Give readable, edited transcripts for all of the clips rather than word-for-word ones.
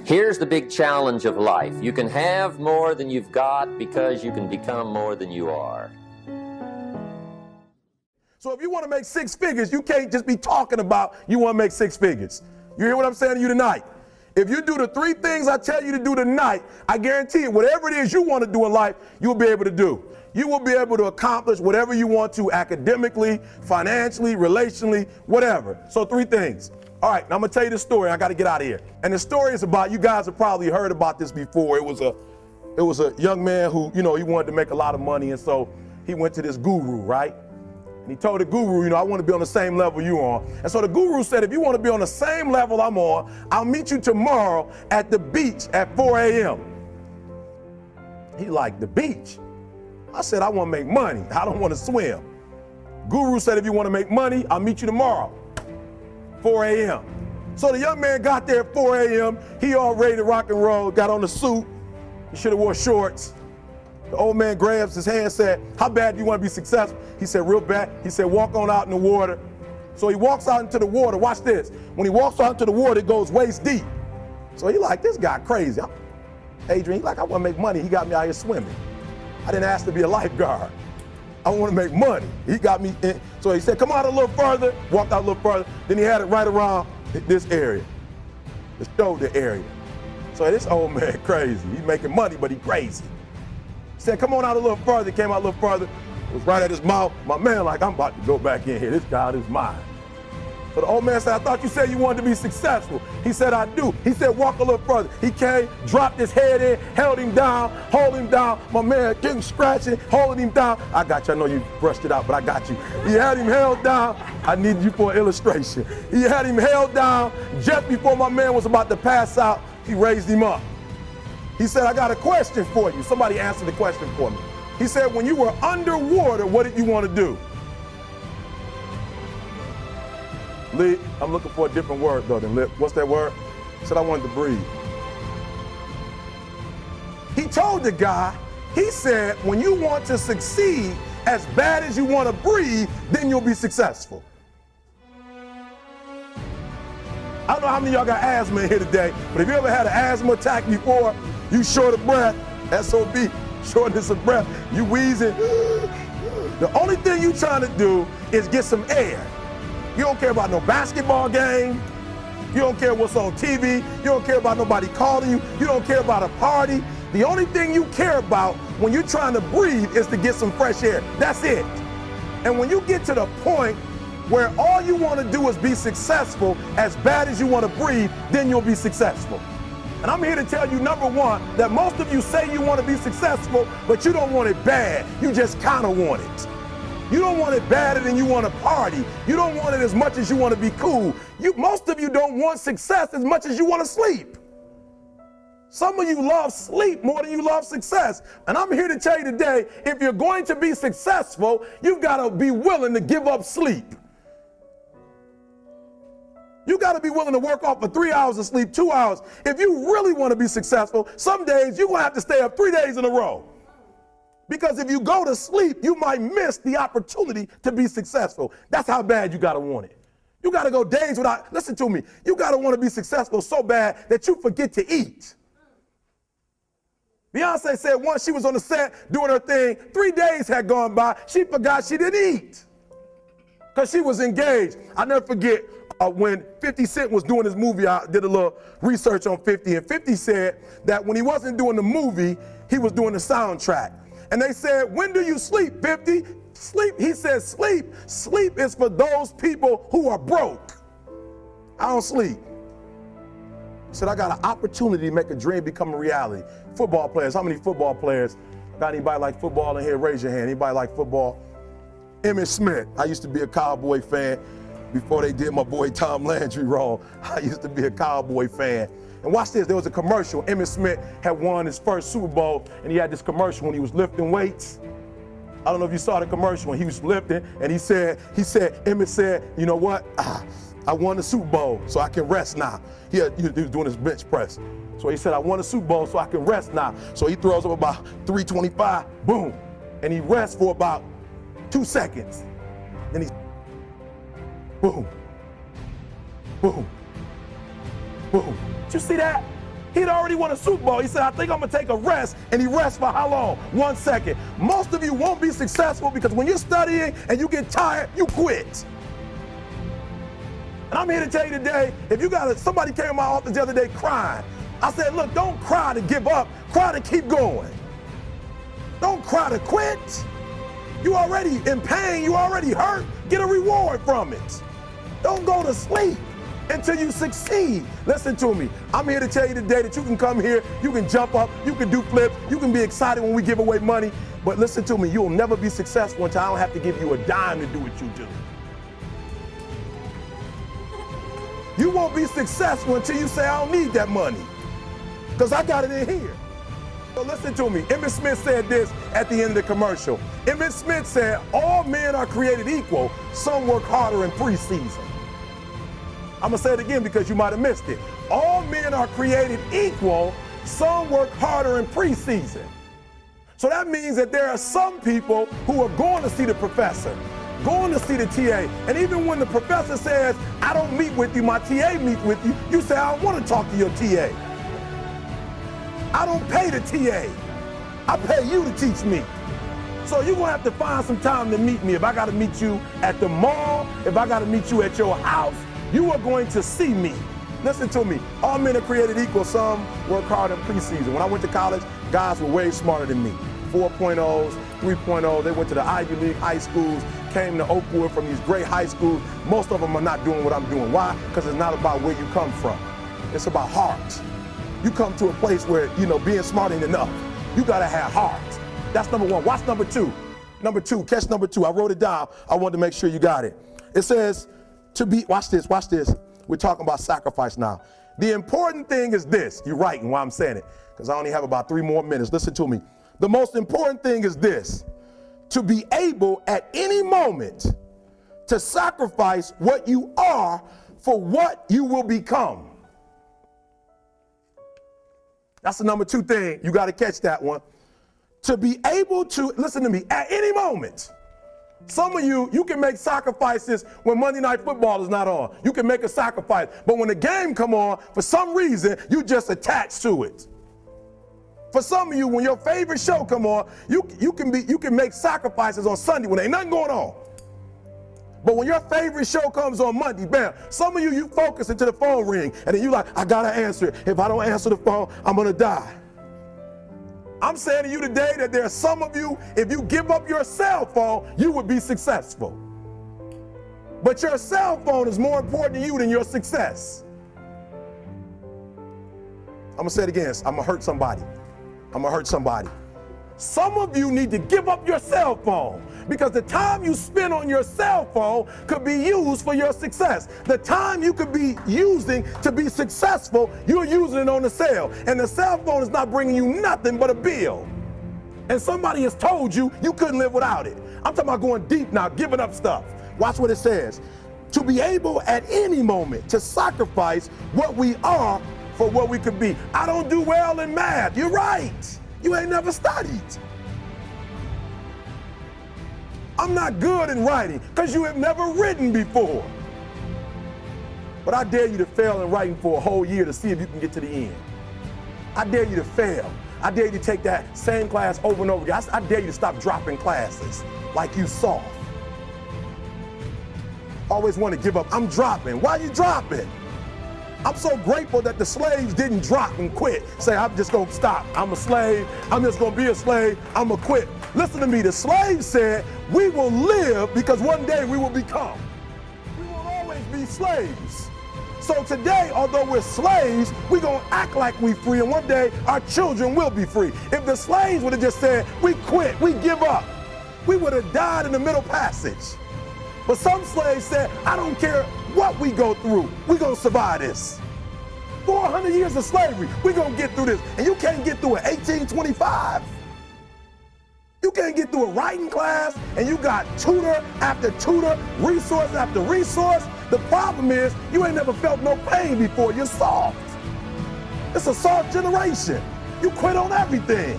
Here's the big challenge of life. You can have more than you've got because you can become more than you are. So if you want to make six figures, you can't just be talking about you want to make six figures. You hear what I'm saying to you tonight? If you do the three things I tell you to do tonight, I guarantee you, whatever it is you want to do in life, you'll be able to do. You will be able to accomplish whatever you want to academically, financially, relationally, whatever. So three things. All right, now I'm going to tell you the story. I got to get out of here. And the story is about, you guys have probably heard about this before. It was a young man who, he wanted to make a lot of money. And so he went to this guru, right? And he told the guru, I want to be on the same level you on. And so the guru said, if you want to be on the same level I'm on, I'll meet you tomorrow at the beach at 4 a.m. He like, the beach? I said, I want to make money. I don't want to swim. Guru said, if you want to make money, I'll meet you tomorrow, 4 a.m. So the young man got there at 4 a.m. He all ready to rock and roll, got on the suit. He should have wore shorts. The old man grabs his hand and said, how bad do you want to be successful? He said, real bad. He said, walk on out in the water. So he walks out into the water. Watch this. When he walks out into the water, it goes waist deep. So he like, this guy crazy. Adrian, he like, I want to make money. He got me out here swimming. I didn't ask to be a lifeguard. I want to make money. He got me in. So he said, come out a little further. Walked out a little further. Then he had it right around this area, the shoulder area. So this old man crazy. He's making money, but he crazy. He said, come on out a little further. He came out a little further. It was right at his mouth. My man like, I'm about to go back in here. This God is mine. So the old man said, I thought you said you wanted to be successful. He said, I do. He said, walk a little further. He came, dropped his head in, held him down, hold him down. My man getting scratching, holding him down. I got you. I know you brushed it out, but I got you. He had him held down. I need you for an illustration. He had him held down. Just before my man was about to pass out, he raised him up. He said, I got a question for you. Somebody answered the question for me. He said, when you were underwater, what did you want to do? Lee, I'm looking for a different word though than lip. What's that word? He said, I wanted to breathe. He told the guy, he said, when you want to succeed as bad as you want to breathe, then you'll be successful. I don't know how many of y'all got asthma in here today, but if you ever had an asthma attack before, you short of breath, SOB, shortness of breath, you wheezing. The only thing you trying to do is get some air. You don't care about no basketball game. You don't care what's on TV. You don't care about nobody calling you. You don't care about a party. The only thing you care about when you're trying to breathe is to get some fresh air. That's it. And when you get to the point where all you want to do is be successful as bad as you want to breathe, then you'll be successful. And I'm here to tell you, number one, that most of you say you want to be successful, but you don't want it bad. You just kind of want it. You don't want it badder than you want to party. You don't want it as much as you want to be cool. Most of you don't want success as much as you want to sleep. Some of you love sleep more than you love success. And I'm here to tell you today, if you're going to be successful, you've got to be willing to give up sleep. You got to be willing to work off for 3 hours of sleep, 2 hours. If you really want to be successful, some days you're going to have to stay up 3 days in a row. Because if you go to sleep, you might miss the opportunity to be successful. That's how bad you got to want it. You got to go days without, listen to me, you got to want to be successful so bad that you forget to eat. Beyonce said once she was on the set doing her thing, 3 days had gone by, she forgot she didn't eat because she was engaged. I never forget when 50 Cent was doing his movie, I did a little research on 50, and 50 said that when he wasn't doing the movie, he was doing the soundtrack. And they said, when do you sleep, 50? Sleep, he said, sleep. Sleep is for those people who are broke. I don't sleep. He said, I got an opportunity to make a dream become a reality. Football players, how many football players? Got anybody like football in here? Raise your hand. Anybody like football? Emmitt Smith. I used to be a Cowboy fan before they did my boy Tom Landry wrong. I used to be a Cowboy fan. And watch this, there was a commercial. Emmitt Smith had won his first Super Bowl, and he had this commercial when he was lifting weights. I don't know if you saw the commercial when he was lifting, and Emmitt said, you know what? I won the Super Bowl, so I can rest now. He was doing his bench press. So he said, I won the Super Bowl, so I can rest now. So he throws up about 325, boom. And he rests for about 2 seconds. Then he, boom, boom, boom. Did you see that? He'd already won a Super Bowl. He said, I think I'm going to take a rest. And he rests for how long? 1 second. Most of you won't be successful because when you're studying and you get tired, you quit. And I'm here to tell you today, if you got somebody came in my office the other day crying. I said, look, don't cry to give up. Cry to keep going. Don't cry to quit. You already in pain. You already hurt. Get a reward from it. Don't go to sleep until you succeed. Listen to me. I'm here to tell you today that you can come here, you can jump up, you can do flips, you can be excited when we give away money. But listen to me, you'll never be successful until I don't have to give you a dime to do what you do. You won't be successful until you say, I don't need that money, because I got it in here. So listen to me. Emmitt Smith said this at the end of the commercial. Emmitt Smith said, all men are created equal. Some work harder in preseason. I'm going to say it again because you might have missed it. All men are created equal. Some work harder in preseason. So that means that there are some people who are going to see the professor, going to see the TA. And even when the professor says, I don't meet with you, my TA meets with you, you say, I don't want to talk to your TA. I don't pay the TA. I pay you to teach me. So you're going to have to find some time to meet me. If I got to meet you at the mall, if I got to meet you at your house, you are going to see me. Listen to me. All men are created equal. Some work hard in preseason. When I went to college, guys were way smarter than me. 4.0s, 3.0. They went to the Ivy League high schools, came to Oakwood from these great high schools. Most of them are not doing what I'm doing. Why? Because it's not about where you come from. It's about heart. You come to a place where, being smart ain't enough. You got to have heart. That's number one. Watch number two. Number two, catch number two. I wrote it down. I wanted to make sure you got it. It says to be, watch this. We're talking about sacrifice now. The important thing is this. You're writing while I'm saying it, because I only have about 3 more minutes. Listen to me. The most important thing is this: to be able at any moment to sacrifice what you are for what you will become. That's the number 2 thing. You got to catch that one. To be able to, listen to me, at any moment. Some of you can make sacrifices when Monday Night Football is not on. You can make a sacrifice. But when the game come on, for some reason, you just attach to it. For some of you, when your favorite show come on, you can make sacrifices on Sunday when ain't nothing going on. But when your favorite show comes on Monday, bam, some of you focus until the phone ring, and then you like, I gotta answer it. If I don't answer the phone, I'm gonna die. I'm saying to you today that there are some of you, if you give up your cell phone, you would be successful. But your cell phone is more important to you than your success. I'm gonna say it again. I'm gonna hurt somebody. Some of you need to give up your cell phone, because the time you spend on your cell phone could be used for your success. The time you could be using to be successful, you're using it on the cell. And the cell phone is not bringing you nothing but a bill. And somebody has told you you couldn't live without it. I'm talking about going deep now, giving up stuff. Watch what it says. To be able at any moment to sacrifice what we are for what we could be. I don't do well in math. You're right. You ain't never studied. I'm not good in writing because you have never written before. But I dare you to fail in writing for a whole year to see if you can get to the end. I dare you to fail. I dare you to take that same class over and over again. I dare you to stop dropping classes like you soft. Always want to give up. I'm dropping. Why are you dropping? I'm so grateful that the slaves didn't drop and quit. Say, I'm just going to stop. I'm a slave. I'm just going to be a slave. I'm going to quit. Listen to me. The slaves said, we will live because one day we will become. We will always be slaves. So today, although we're slaves, we're going to act like we're free, and one day our children will be free. If the slaves would have just said, we quit, we give up, we would have died in the Middle Passage. But some slaves said, I don't care what we go through, we're going to survive this. 400 years of slavery, we're going to get through this. And you can't get through it 1825. You can't get through a writing class, and you got tutor after tutor, resource after resource. The problem is, you ain't never felt no pain before. You're soft. It's a soft generation. You quit on everything.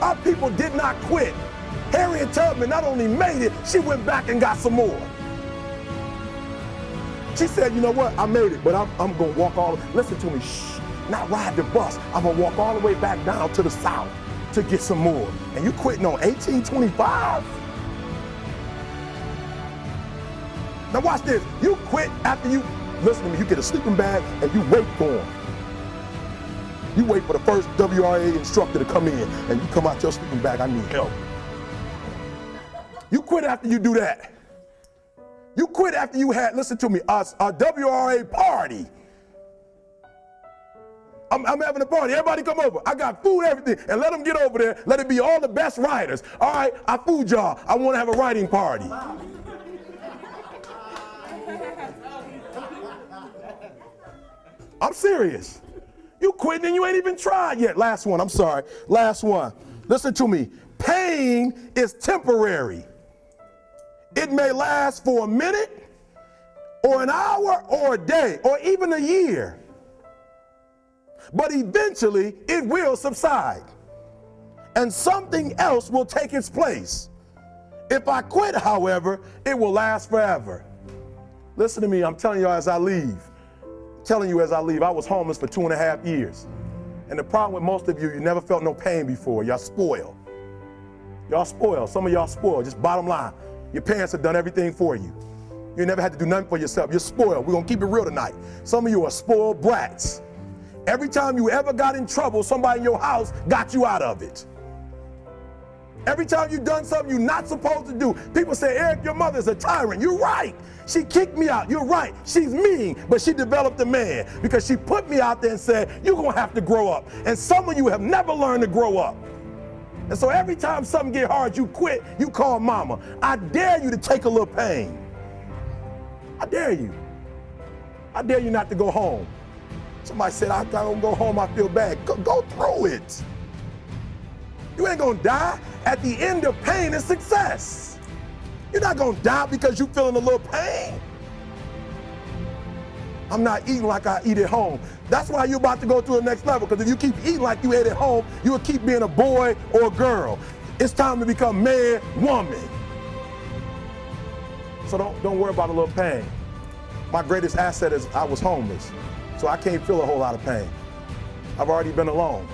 Our people did not quit. Harriet Tubman not only made it, she went back and got some more. She said, you know what, I made it, but I'm going to walk all, listen to me, shh. not ride the bus. I'm gonna walk all the way back down to the south to get some more. And you quitting on 1825? Now watch this. You quit after you, listen to me, you get a sleeping bag and you wait for them. You wait for the first WRA instructor to come in and you come out your sleeping bag, I need help. You quit after you do that. You quit after you had, listen to me, a WRA party. I'm having a party. Everybody come over. I got food, everything. And let them get over there. Let it be all the best writers. All right, I fooled y'all. I want to have a writing party. I'm serious. You quitting and you ain't even tried yet. Last one, I'm sorry. Last one. Listen to me. Pain is temporary. It may last for a minute or an hour or a day or even a year. But eventually it will subside and something else will take its place. If I quit, however, it will last forever. Listen to me, I'm telling you as I leave. I was homeless for 2.5 years. And the problem with most of you, you never felt no pain before. Y'all spoiled. Y'all spoiled. Some of y'all spoiled. Just bottom line. Your parents have done everything for you. You never had to do nothing for yourself. You're spoiled. We're going to keep it real tonight. Some of you are spoiled brats. Every time you ever got in trouble, somebody in your house got you out of it. Every time you've done something you're not supposed to do, people say, Eric, your mother's a tyrant. You're right. She kicked me out. You're right. She's mean, but she developed a man because she put me out there and said, you're going to have to grow up. And some of you have never learned to grow up. And so every time something get hard, you quit, you call mama. I dare you to take a little pain. I dare you. I dare you not to go home. Somebody said, I don't go home, I feel bad. Go through it. You ain't gonna die. At the end of pain is success. You're not gonna die because you're feeling a little pain. I'm not eating like I eat at home. That's why you're about to go to the next level, because if you keep eating like you ate at home, you'll keep being a boy or a girl. It's time to become man, woman. So don't worry about a little pain. My greatest asset is I was homeless, so I can't feel a whole lot of pain. I've already been alone.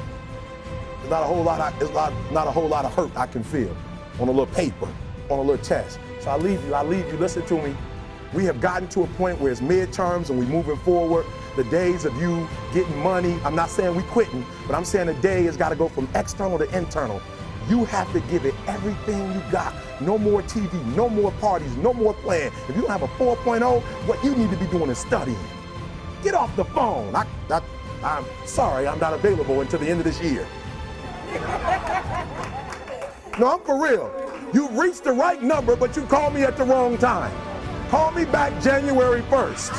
There's not a whole lot of hurt I can feel on a little paper, on a little test. So I leave you, listen to me. We have gotten to a point where it's midterms and we're moving forward. The days of you getting money, I'm not saying we quitting, but I'm saying the day has got to go from external to internal. You have to give it everything you got. No more TV, no more parties, no more playing. If you don't have a 4.0, what you need to be doing is studying. Get off the phone. I'm sorry, I'm not available until the end of this year. No, I'm for real. You reached the right number, but you called me at the wrong time. Call me back January 1st.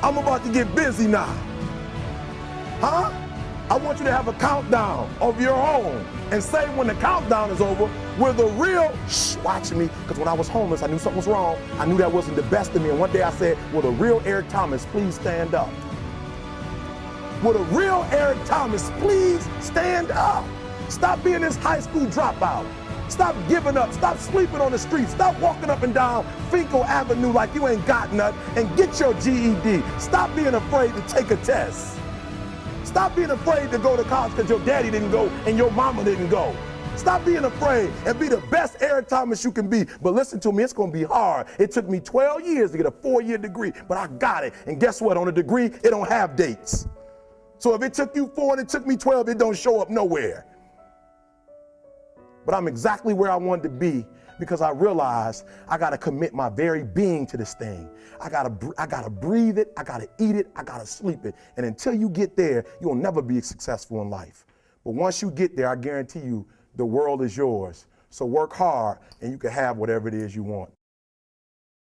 I'm about to get busy now. Huh? I want you to have a countdown of your own and say when the countdown is over, we're the real, watch me, because when I was homeless, I knew something was wrong. I knew that wasn't the best of me. And one day I said, will the real Eric Thomas please stand up? Will the real Eric Thomas please stand up? Stop being this high school dropout. Stop giving up. Stop sleeping on the street. Stop walking up and down Finkel Avenue like you ain't got nothing and get your GED. Stop being afraid to take a test. Stop being afraid to go to college because your daddy didn't go and your mama didn't go. Stop being afraid and be the best Eric Thomas you can be. But listen to me, it's going to be hard. It took me 12 years to get a 4-year degree, but I got it. And guess what? On a degree, it don't have dates. So if it took you 4 and it took me 12, it don't show up nowhere. But I'm exactly where I wanted to be because I realized I got to commit my very being to this thing. I got to breathe it. I got to eat it. I got to sleep it. And until you get there, you'll never be successful in life. But once you get there, I guarantee you the world is yours. So work hard and you can have whatever it is you want.